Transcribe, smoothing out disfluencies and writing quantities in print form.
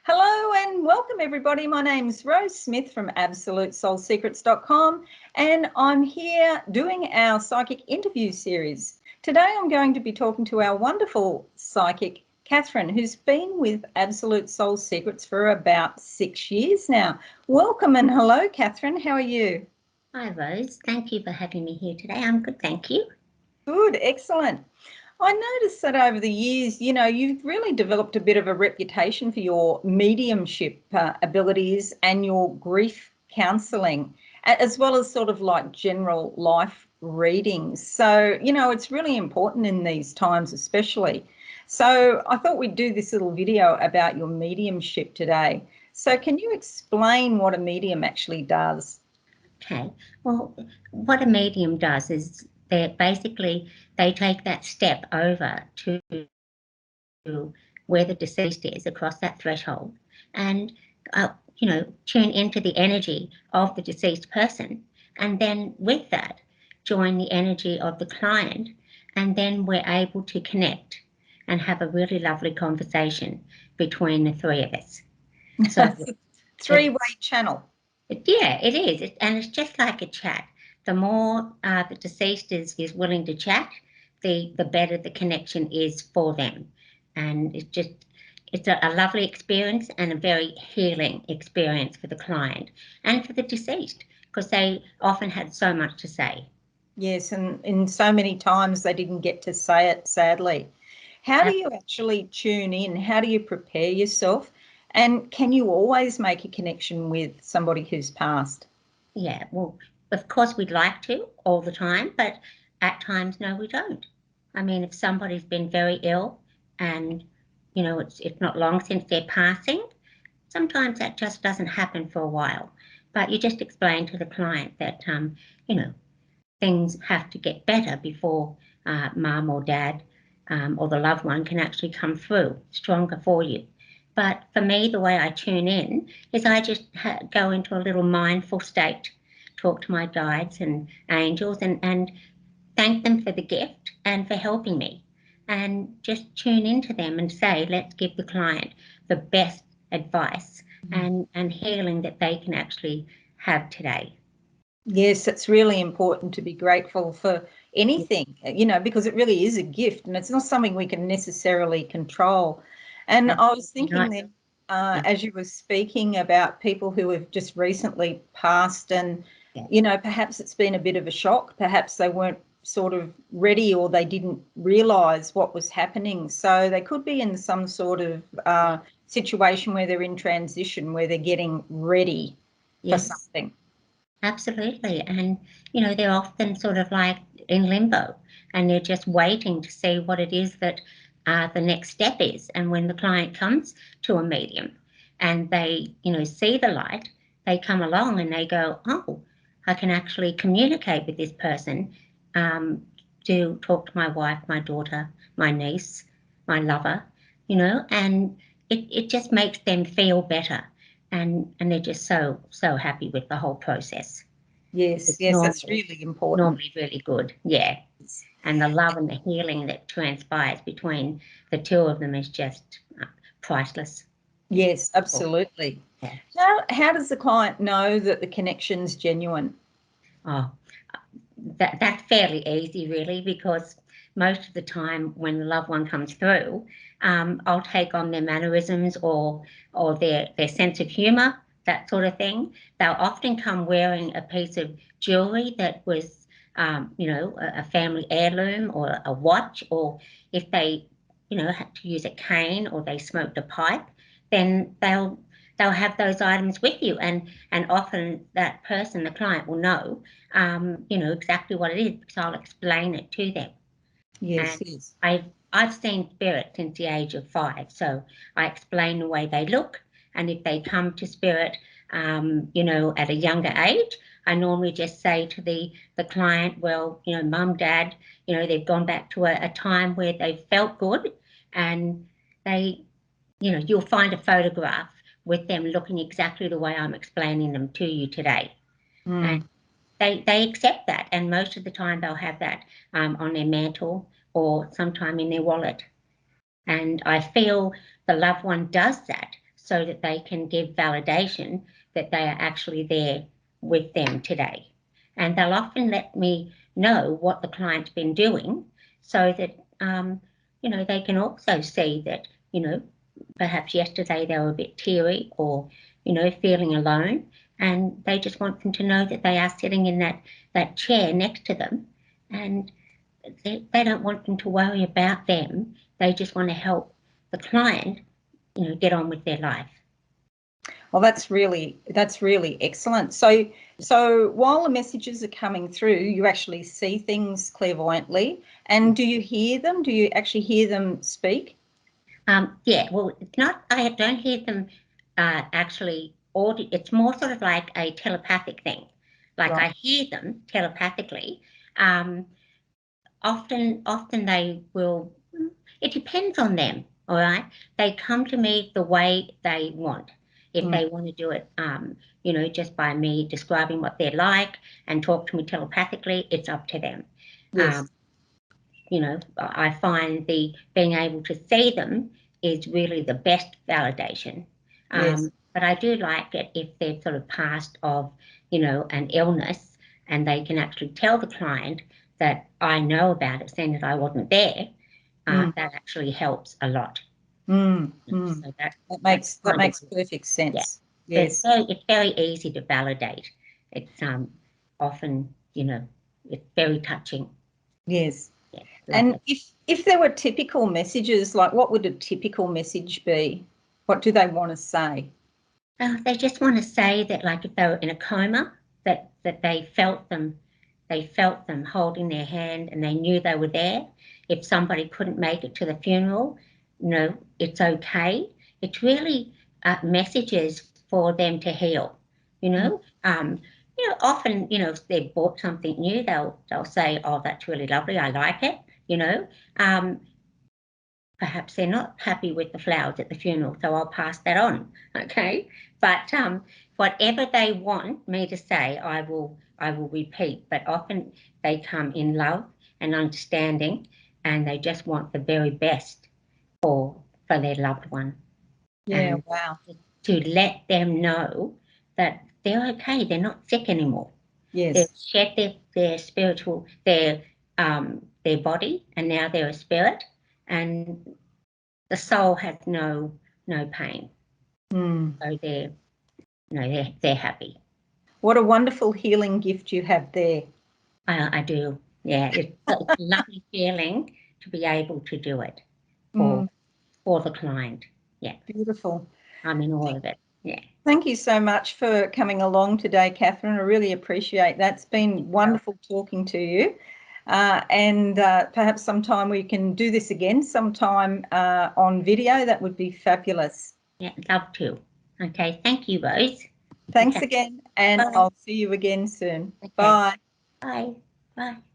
Hello and welcome everybody. My name's Rose Smith from AbsoluteSoulSecrets.com and I'm here doing our psychic interview series. Today I'm going to be talking to our wonderful psychic Catherine, who's been with Absolute Soul Secrets for about 6 years now. Welcome and hello Catherine, how are you? Hi Rose, thank you for having me here today. I'm good, thank you. Good, excellent. I noticed that over the years, you've really developed a bit of a reputation for your mediumship abilities and your grief counselling, as well as sort of like general life readings. So, it's really important in these times especially. So I thought we'd do this little video about your mediumship today. So can you explain what a medium actually does? Okay, well, what a medium does is they take that step over to where the deceased is across that threshold and, tune into the energy of the deceased person. And then with that, join the energy of the client. And then we're able to connect and have a really lovely conversation between the three of us. So Three-way channel. Yeah, it is. And it's just like a chat. The more the deceased is willing to chat, the better the connection is for them. And it's a lovely experience and a very healing experience for the client and for the deceased, because they often had so much to say. Yes, and in so many times they didn't get to say it, sadly. How do you actually tune in? How do you prepare yourself? And can you always make a connection with somebody who's passed? Yeah, well, of course we'd like to all the time, but at times, no, we don't. I mean, if somebody's been very ill and, it's not long since they're passing, sometimes that just doesn't happen for a while. But you just explain to the client that, things have to get better before mum or dad or the loved one can actually come through stronger for you. But for me, the way I tune in is I just go into a little mindful state, talk to my guides and angels and thank them for the gift and for helping me. And just tune into them and say, let's give the client the best advice and healing that they can actually have today. Yes, it's really important to be grateful for anything, because it really is a gift and it's not something we can necessarily control. And I was thinking then, as you were speaking about people who have just recently passed and, perhaps it's been a bit of a shock, perhaps they weren't sort of ready or they didn't realise what was happening. So they could be in some sort of situation where they're in transition, where they're getting ready for something. Absolutely. And, they're often sort of like in limbo and they're just waiting to see what it is that the next step is. And when the client comes to a medium and they, see the light, they come along and they go, oh, I can actually communicate with this person, to talk to my wife, my daughter, my niece, my lover, and it just makes them feel better. And they're just so happy with the whole process. Yes, that's really important. Normally really good, yeah. And the love and the healing that transpires between the two of them is just priceless. Yes, absolutely. Yeah. How does the client know that the connection's genuine? Oh, that's fairly easy really, because most of the time when the loved one comes through, I'll take on their mannerisms or their sense of humour, that sort of thing. They'll often come wearing a piece of jewellery that was, a family heirloom or a watch, or if they, had to use a cane or they smoked a pipe, then they'll have those items with you, and often that person, the client, will know, exactly what it is, because I'll explain it to them. Yes, And yes. I've seen spirit since the age of 5, so I explain the way they look, and if they come to spirit, at a younger age, I normally just say to the client, well, mum, dad, they've gone back to a time where they felt good, and they, you'll find a photograph with them looking exactly the way I'm explaining them to you today. And they accept that, and most of the time they'll have that on their mantle or sometime in their wallet. And I feel the loved one does that so that they can give validation that they are actually there with them today. And they'll often let me know what the client's been doing so that, you know, they can also see that, you know, perhaps yesterday they were a bit teary or, you know, feeling alone, and they just want them to know that they are sitting in that chair next to them, and they don't want them to worry about them. They just want to help the client, you know, get on with their life. Well, that's really excellent. So while the messages are coming through, you actually see things clairvoyantly, and do you hear them? Do you actually hear them speak? Yeah, well, it's not, I don't hear them actually audio. It's more sort of like a telepathic thing. Like Right. I hear them telepathically. Often they will, it depends on them, all right? They come to me the way they want. If they want to do it, you know, just by me describing what they're like and talk to me telepathically, it's up to them. Yes. You know, I find the being able to see them is really the best validation. Yes. But I do like it if they've sort of passed of, you know, an illness, and they can actually tell the client that I know about it, saying that I wasn't there. That actually helps a lot. So That makes perfect yeah. sense. So Yes. it's very easy to validate. It's often, you know, it's very touching. Yes. Yeah, And lovely. if there were typical messages, like what would a typical message be? What do they want to say? They just want to say that, like, if they were in a coma, that they felt them holding their hand, and they knew they were there. If somebody couldn't make it to the funeral, you know, it's okay. It's really messages for them to heal. You know, often, you know, if they've bought something new, they'll say, "Oh, that's really lovely. I like it." You know, perhaps they're not happy with the flowers at the funeral, so I'll pass that on, okay? But whatever they want me to say, I will repeat. But often they come in love and understanding, and they just want the very best for their loved one. Yeah. And Wow. to let them know that they're okay, they're not sick anymore. They've Yes. shed their spiritual, their body, and now they're a spirit, and the soul has no pain. So they're happy. What a wonderful healing gift you have there. I do. Yeah, it's a lovely feeling to be able to do it for Mm, the client. Yeah, beautiful. I'm in awe of it. Yeah. Thank you so much for coming along today, Catherine. I really appreciate that. It's been wonderful talking to you. And perhaps sometime we can do this again, sometime on video. That would be fabulous. Yeah, love to. Okay, thank you, Rose. Thanks Okay, again, and bye. I'll see you again soon. Okay, Bye. bye. Bye.